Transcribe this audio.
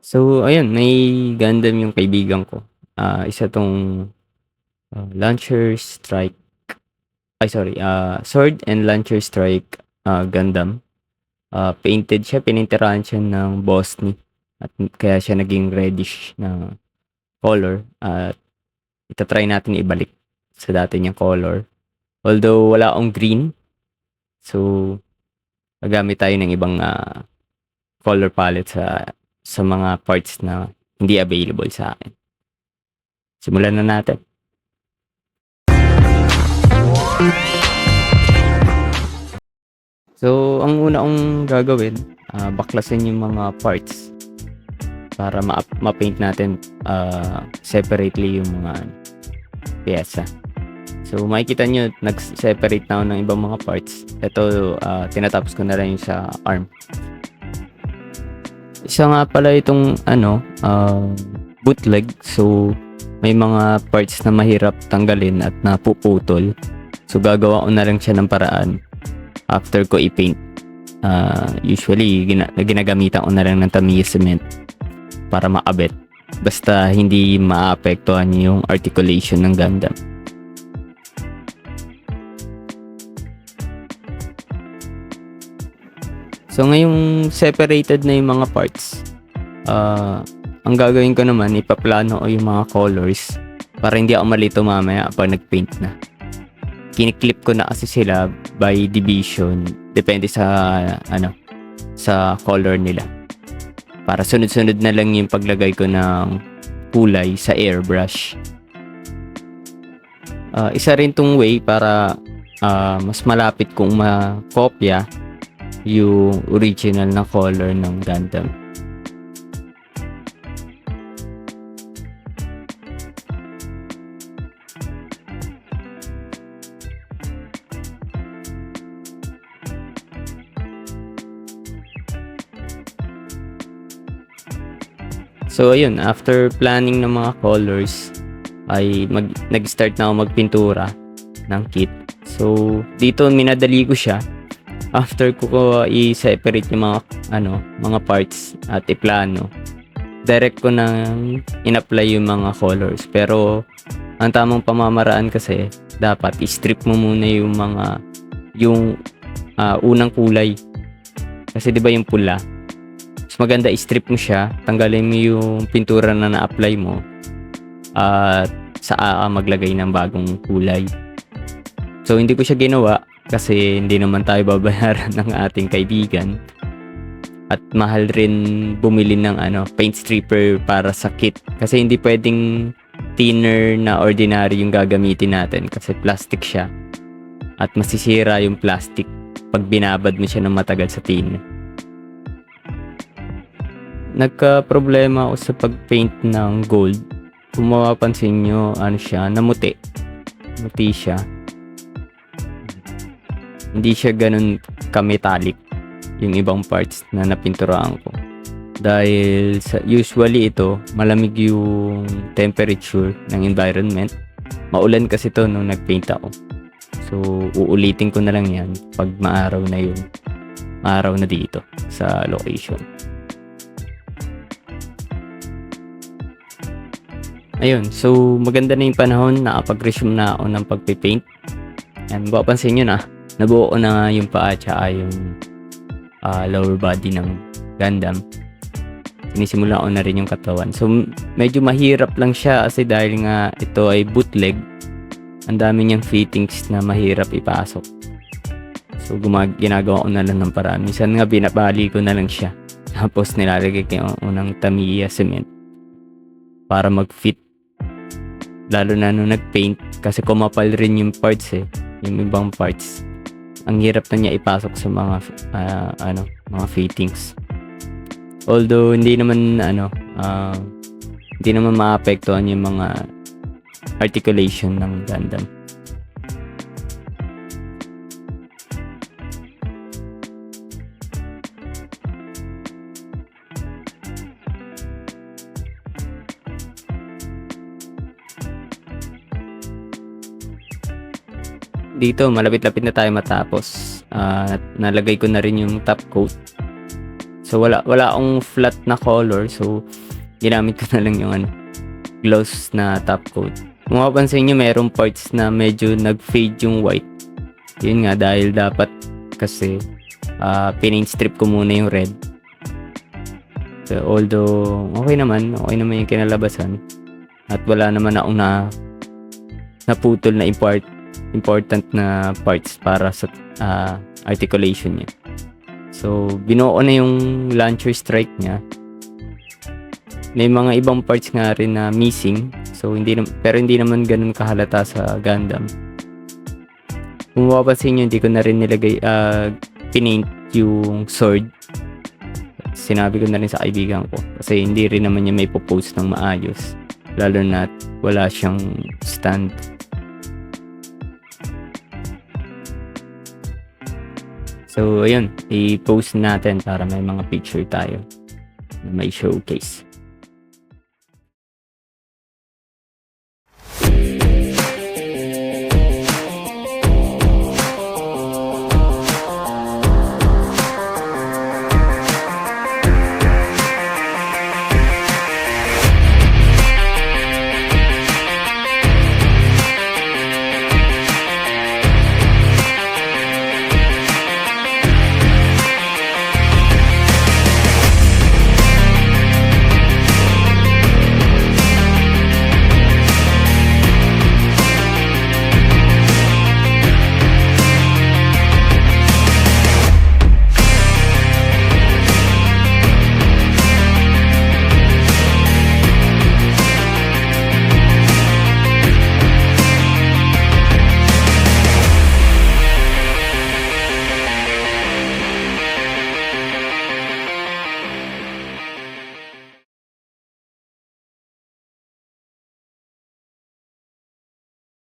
So ayun, may Gundam yung kaibigan ko. Isa 'tong, Launcher Strike ay sorry, Sword and Launcher Strike, Gundam. Painted siya, pinintirahan siya ng Bosny at kaya siya naging reddish na color at ita-try natin ibalik sa dati niyang color. Although wala akong green, so gagamit tayo ng ibang, color palette sa mga parts na hindi available sa akin. Simulan na natin. So, ang una kong gagawin, baklasin yung mga parts para ma-paint natin separately yung mga pyesa. So, makikita nyo, nag-separate na ako ng ibang mga parts. Ito, tinatapos ko na lang yung sa arm. Isa nga pala itong bootleg. So, may mga parts na mahirap tanggalin at napuputol. So, gagawa ko na lang siya ng paraan after ko i-paint. Usually, ginagamitan ko na lang ng Tamiya cement para makabit. Basta hindi maapektuhan yung articulation ng Gundam. So, ngayong separated na yung mga parts, ang gagawin ko naman, ipaplano ko yung mga colors para hindi ako malito mamaya pag nag-paint na. Kiniklip ko na kasi sila by division, depende sa color nila. Para sunod-sunod na lang yung paglagay ko ng kulay sa airbrush. Isa rin tong way para mas malapit kong makopya yung original na color ng Gundam. So ayun, after planning ng mga colors ay nag-start na ako magpintura ng kit. So dito minadali ko siya. After ko i-separate yung mga parts at iplano, direct ko nang in-apply yung mga colors. Pero ang tamang pamamaraan kasi dapat i-strip mo muna yung unang kulay. Kasi 'di ba yung pula? Mas maganda i-strip mo siya, tanggalin mo yung pintura na na-apply mo at saka maglagay ng bagong kulay. So hindi ko siya ginawa kasi hindi naman tayo babayaran ng ating kaibigan. At mahal rin bumili ng paint stripper para sa kit. Kasi hindi pwedeng thinner na ordinary yung gagamitin natin kasi plastic siya. At masisira yung plastic pag binabad mo siya ng matagal sa thinner. Nagka-problema ako sa pag-paint ng gold. Kung mapapansin nyo, namuti. Muti siya. Hindi siya ganun ka-metallic yung ibang parts na napinturahan ko. Dahil usually ito, malamig yung temperature ng environment. Maulan kasi to nung nag-paint ako. So, uulitin ko na lang yan pag maaraw na yung araw na dito sa location. Ayun, so maganda na yung panahon, nakapag-resume na ako ng pagpipaint. And mapapansin nyo na, nabuo ko na nga yung paa tsaka yung lower body ng Gundam. Sinisimula ko na rin yung katawan. So medyo mahirap lang siya kasi dahil nga ito ay bootleg, ang dami niyang fittings na mahirap ipasok. So ginagawa ko na lang ng paraan. Minsan nga binabali ko na lang siya. Tapos nilalagay ko yung unang Tamiya cement para mag-fit. Lalo na nung nag-paint kasi kumapal rin yung parts yung ibang parts. Ang hirap na niya ipasok sa mga mga fittings. Although hindi naman maapektuhan yung mga articulation ng Gundam. Dito malapit-lapit na tayo matapos. Nalagay ko na rin yung top coat. So wala akong flat na color, so ginamit ko na lang yung gloss na top coat. Kung mapapansin nyo, merong parts na medyo nag-fade yung white. Yun nga, dahil dapat kasi pinaint strip ko muna yung red. So, although okay naman yung kinalabasan. At wala naman akong naputol na important na parts para sa articulation niya. So, binuo ko na yung launcher strike niya. May mga ibang parts nga rin na missing. So, pero hindi naman ganun kahalata sa Gundam. Kung mapapansin nyo, hindi ko na rin nilagay, pinaint yung sword. Sinabi ko na rin sa kaibigan ko. Kasi hindi rin naman niya may post ng maayos. Lalo na wala siyang stand. So, ayun. I-post natin para may mga picture tayo na may showcase.